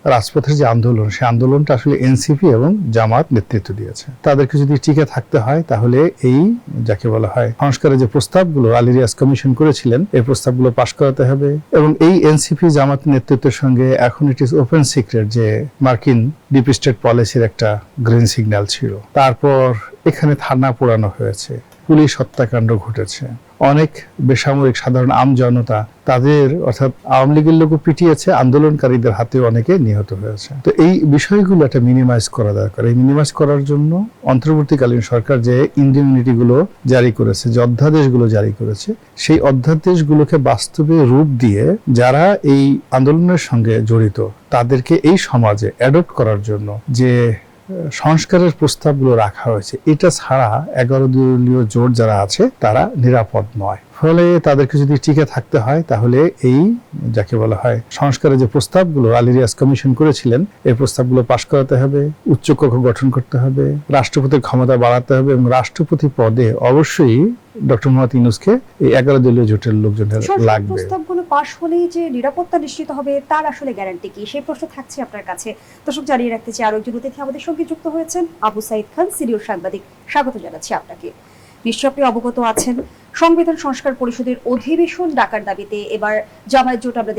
রাজপথের যে আন্দোলন, সেই আন্দোলনটা আসলে এনসিপি এবং জামাত নেতৃত্ব দিয়েছে। তাদেরকে যদি টিকে থাকতে হয় তাহলে এই যাকে বলা হয় সংস্কারের যে প্রস্তাবগুলো আলী রিয়াজ কমিশন করেছিলেন, এই প্রস্তাবগুলো পাশ করাতে হবে। এবং এই এনসিপি জামাত নেতৃত্বের সঙ্গে এখন ইট ইজ ওপেন সিক্রেট যে মার্কিন ডিপ স্টেট পলিসির একটা গ্রিন সিগন্যাল ছিল। তারপর এখানে থানা পোড়ানো হয়েছে, পুলিশ হত্যাকাণ্ড ঘটেছে, অনেক বেসামরিক সাধারণ জনতা তাদের অর্থাৎ আওয়ামী লীগের লোকও পিটিয়েছে, আন্দোলনকারীদের হাতেও অনেকে নিহত হয়েছে। তো এই বিষয়গুলো একটা মিনিমাইজ করা দরকার। এই মিনিমাইজ করার জন্য অন্তর্বর্তীকালীন সরকার যে ইন্ডিউনিটিগুলো জারি করেছে, যে অধ্যাদেশগুলো জারি করেছে, সেই অধ্যাদেশগুলোকে বাস্তবে রূপ দিয়ে যারা এই আন্দোলনের সঙ্গে জড়িত তাদেরকে এই সমাজে অ্যাডপ্ট করার জন্য যে সংস্কারের প্রস্তাবগুলো রাখা হয়েছে, এটা ছাড়া 11 দলীয় জোট যারা আছে তারা নিরাপদ নয়। ফলে তাদেরকে যদি টিকে থাকতে হয় তাহলে এই যাকে বলা হয় সংস্কারের যে প্রস্তাবগুলো আলী রিয়াজ কমিশন করেছিলেন, এই প্রস্তাবগুলো পাশ করাতে হবে, উচ্চকক্ষ গঠন করতে হবে, রাষ্ট্রপতির ক্ষমতা বাড়াতে হবে এবং রাষ্ট্রপতি পদে অবশ্যই ডক্টর মোহাম্মদ ইউনূসকে এই 11 দলীয় জোটের লোকজনের লাগবে। প্রস্তাবগুলো পাশ হলেই যে নিরাপত্তা নিশ্চিত হবে তার আসলে গ্যারান্টি কি, সেই প্রশ্ন থাকছে আপনার কাছে। দর্শক, জানিয়ে রাখতে চাই আরো একজন অতিথি আমাদের সঙ্গে যুক্ত হয়েছেন, আবু সাইদ খান, সিনিয়র সাংবাদিক। স্বাগত জানাচ্ছি আপনাকে। নিশ্চয়ই আপনি অবগত আছেন, সংবিধান সংস্কার পরিষদের অধিবেশন ডাকার দাবিতে এবার জামায়াত জোট আমরা